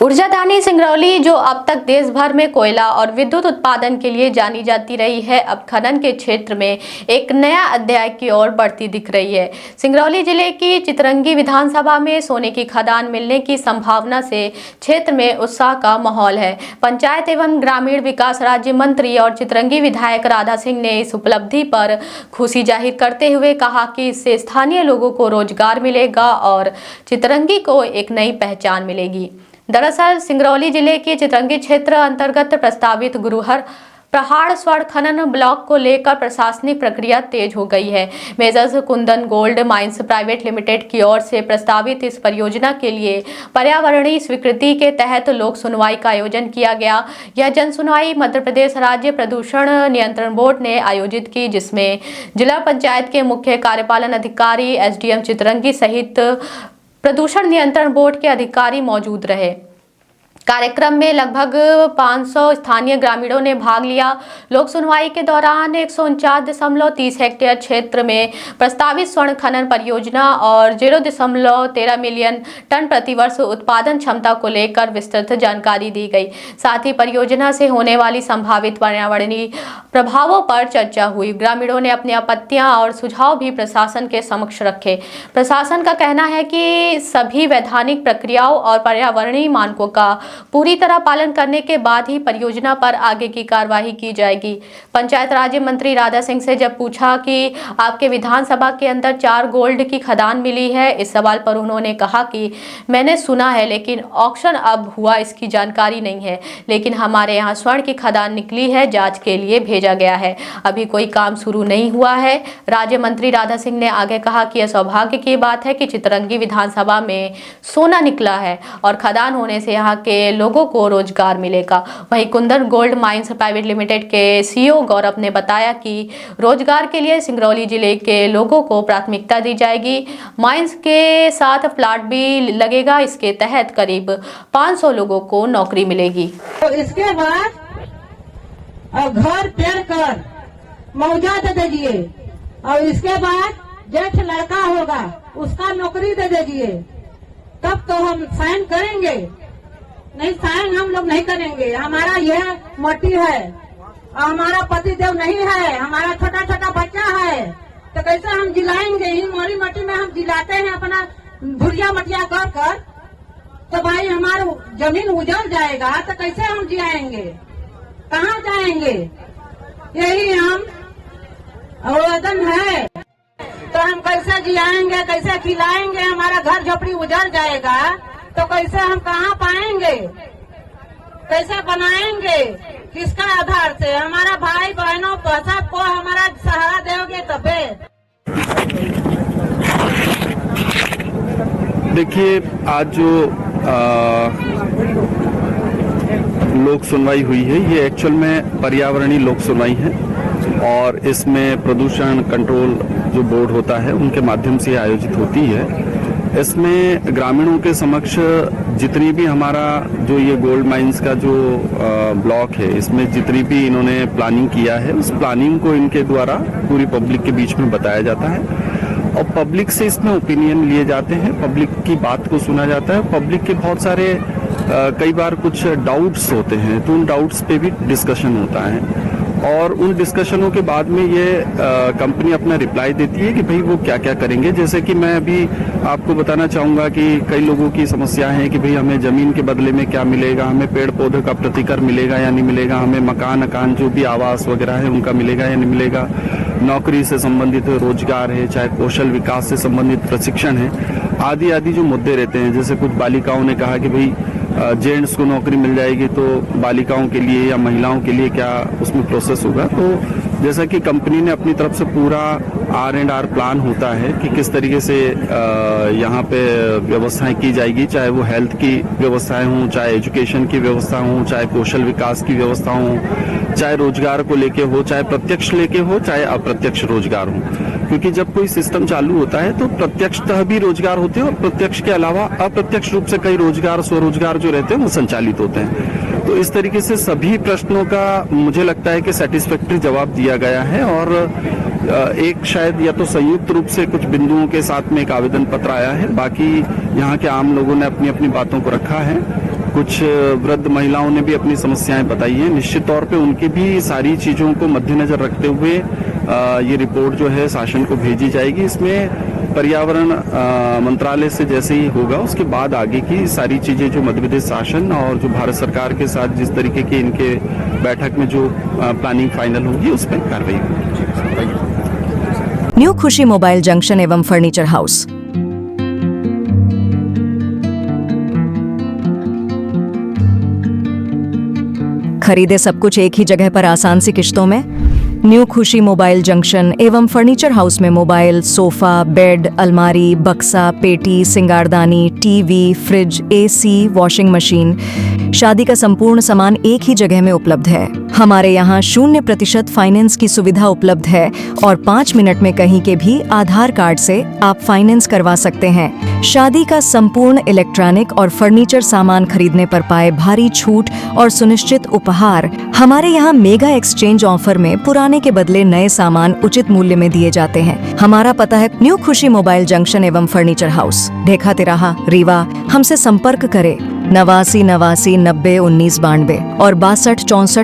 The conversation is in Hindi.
ऊर्जादानी सिंगरौली, जो अब तक देश भर में कोयला और विद्युत उत्पादन के लिए जानी जाती रही है, अब खनन के क्षेत्र में एक नया अध्याय की ओर बढ़ती दिख रही है। सिंगरौली जिले की चितरंगी विधानसभा में सोने की खदान मिलने की संभावना से क्षेत्र में उत्साह का माहौल है। पंचायत एवं ग्रामीण विकास राज्य मंत्री और चितरंगी विधायक राधा सिंह ने इस उपलब्धि पर खुशी जाहिर करते हुए कहा कि इससे स्थानीय लोगों को रोजगार मिलेगा और चितरंगी को एक नई पहचान मिलेगी। दरअसल सिंगरौली जिले के चितरंगी क्षेत्र अंतर्गत प्रस्तावित गुरुहर पहाड़ स्वर्ण खनन ब्लॉक को लेकर प्रशासनिक प्रक्रिया तेज हो गई है। Measures Kundan gold mines private limited की ओर से प्रस्तावित इस परियोजना के लिए पर्यावरणीय स्वीकृति के तहत लोक सुनवाई का आयोजन किया गया। यह जन सुनवाई मध्य प्रदेश राज्य प्रदूषण नियंत्रण बोर्ड ने आयोजित की, जिसमें जिला पंचायत के मुख्य कार्यपालन अधिकारी SDM चितरंगी सहित प्रदूषण नियंत्रण बोर्ड के अधिकारी मौजूद रहे। कार्यक्रम में लगभग 500 स्थानीय ग्रामीणों ने भाग लिया। लोक सुनवाई के दौरान 149.30 हेक्टेयर क्षेत्र में प्रस्तावित स्वर्ण खनन परियोजना और 0.13 मिलियन टन प्रतिवर्ष उत्पादन क्षमता को लेकर विस्तृत जानकारी दी गई। साथ ही परियोजना से होने वाली संभावित पर्यावरणीय प्रभावों पर चर्चा हुई। ग्रामीणों ने अपनी आपत्तियां और सुझाव भी प्रशासन के समक्ष रखे। प्रशासन का कहना है कि सभी वैधानिक प्रक्रियाओं और पर्यावरणीय मानकों का पूरी तरह पालन करने के बाद ही परियोजना पर आगे की कार्यवाही की जाएगी। पंचायत राज्य मंत्री राधा सिंह से जब पूछा कि आपके विधानसभा के अंदर 4 गोल्ड की खदान मिली है, इस सवाल पर उन्होंने कहा कि मैंने सुना है, लेकिन ऑक्शन अब हुआ इसकी जानकारी नहीं है। लेकिन हमारे यहाँ स्वर्ण की खदान निकली है, जांच के लिए भेजा गया है। अभी कोई काम शुरू नहीं हुआ है। राज्य मंत्री राधा सिंह ने आगे कहा कि यह सौभाग्य की बात है कि चितरंगी विधानसभा में सोना निकला है और खदान होने से यहाँ के लोगों को रोजगार मिलेगा। वहीं Kundan gold mines private limited के CEO गौरव ने बताया कि रोजगार के लिए सिंगरौली जिले के लोगों को प्राथमिकता दी जाएगी। माइंस के साथ प्लाट भी लगेगा। इसके तहत करीब 500 लोगों को नौकरी मिलेगी। तो इसके बाद घर पेड़ कर मुआवजा दे दीजिए और इसके बाद जेठ लड़का होगा उसका नौकरी दे दीजिए, तब तो हम साइन करेंगे। नहीं, साइन हम लोग नहीं करेंगे। हमारा यह मोटी है और हमारा पति देव नहीं है, हमारा छोटा छोटा बच्चा है, तो कैसे हम जिलाएंगे? इन मोरी मट्टी में हम जिलाते हैं अपना भुरिया मटिया कर कर, तो भाई हमारा जमीन उजड़ जाएगा तो कैसे हम जिलाएंगे? कहाँ जाएंगे? यही हम आवेदन है। तो हम कैसे जिलाएंगे, कैसे खिलाएंगे? हमारा घर झोपड़ी उजड़ जाएगा तो कैसे हम कहाँ पाएंगे? कैसे बनाएंगे? किसका आधार से? हमारा भाई बहनों को सबको हमारा सहारा दोगे तबे। देखिए, आज जो लोक सुनवाई हुई है, ये एक्चुअल में पर्यावरणीय लोक सुनवाई है और इसमें प्रदूषण कंट्रोल जो बोर्ड होता है उनके माध्यम से आयोजित होती है। इसमें ग्रामीणों के समक्ष जितनी भी हमारा जो ये गोल्ड माइंस का जो ब्लॉक है, इसमें जितनी भी इन्होंने प्लानिंग किया है, उस प्लानिंग को इनके द्वारा पूरी पब्लिक के बीच में बताया जाता है और पब्लिक से इसमें ओपिनियन लिए जाते हैं, पब्लिक की बात को सुना जाता है। पब्लिक के बहुत सारे कई बार कुछ डाउट्स होते हैं, तो उन डाउट्स पे भी डिस्कशन होता है और उन डिस्कशनों के बाद में ये कंपनी अपना रिप्लाई देती है कि भाई वो क्या क्या करेंगे। जैसे कि मैं अभी आपको बताना चाहूँगा कि कई लोगों की समस्या है कि भाई हमें ज़मीन के बदले में क्या मिलेगा, हमें पेड़ पौधों का प्रतिकर मिलेगा या नहीं मिलेगा, हमें मकान जो भी आवास वगैरह है उनका मिलेगा या नहीं मिलेगा, नौकरी से संबंधित रोजगार है, चाहे कौशल विकास से संबंधित प्रशिक्षण है, आदि आदि जो मुद्दे रहते हैं। जैसे कुछ बालिकाओं ने कहा कि भाई जेंट्स को नौकरी मिल जाएगी तो बालिकाओं के लिए या महिलाओं के लिए क्या उसमें प्रोसेस होगा। तो जैसा कि कंपनी ने अपनी तरफ से पूरा R&R प्लान होता है कि किस तरीके से यहाँ पे व्यवस्थाएं की जाएगी, चाहे वो हेल्थ की व्यवस्थाएं हों, चाहे एजुकेशन की व्यवस्था हो, चाहे कौशल विकास की व्यवस्था हो, चाहे रोजगार को लेके हो, चाहे प्रत्यक्ष लेके हो, चाहे अप्रत्यक्ष रोजगार हो। क्योंकि जब कोई सिस्टम चालू होता है तो प्रत्यक्षतः भी रोजगार होते हैं और प्रत्यक्ष के अलावा अप्रत्यक्ष रूप से कई रोजगार स्वरोजगार जो रहते हैं वो संचालित होते हैं। तो इस तरीके से सभी प्रश्नों का मुझे लगता है कि सेटिस्फैक्टरी जवाब दिया गया है और एक शायद या तो संयुक्त रूप से कुछ बिंदुओं के साथ में एक आवेदन पत्र आया है, बाकी यहाँ के आम लोगों ने अपनी अपनी बातों को रखा है कुछ वृद्ध महिलाओं ने भी अपनी समस्याएं बताई हैं। निश्चित तौर पे उनके भी सारी चीज़ों को मद्देनजर रखते हुए ये रिपोर्ट जो है शासन को भेजी जाएगी। इसमें पर्यावरण मंत्रालय से जैसे ही होगा उसके बाद आगे की सारी चीज़ें जो मध्य प्रदेश शासन और जो भारत सरकार के साथ जिस तरीके के इनके बैठक में जो प्लानिंग फाइनल होगी उस पर कार्रवाई होगी। न्यू खुशी मोबाइल जंक्शन एवं फर्नीचर हाउस। खरीदे सब कुछ एक ही जगह पर आसान सी किश्तों में। न्यू खुशी मोबाइल जंक्शन एवं फर्नीचर हाउस में मोबाइल, सोफा, बेड, अलमारी, बक्सा, पेटी, सिंगारदानी, TV, fridge, AC, washing machine, शादी का संपूर्ण सामान एक ही जगह में उपलब्ध है। हमारे यहाँ 0% फाइनेंस की सुविधा उपलब्ध है और 5 मिनट में कहीं के भी आधार कार्ड से आप फाइनेंस करवा सकते हैं। शादी का संपूर्ण इलेक्ट्रॉनिक और फर्नीचर सामान खरीदने पर पाए भारी छूट और सुनिश्चित उपहार। हमारे यहाँ मेगा एक्सचेंज ऑफर में पुराने के बदले नए सामान उचित मूल्य में दिए जाते हैं। हमारा पता है न्यू खुशी मोबाइल जंक्शन एवं फर्नीचर हाउस, ढेखा तिराहा, रीवा। हमसे संपर्क करें 89 89 90 19 92 और 62 64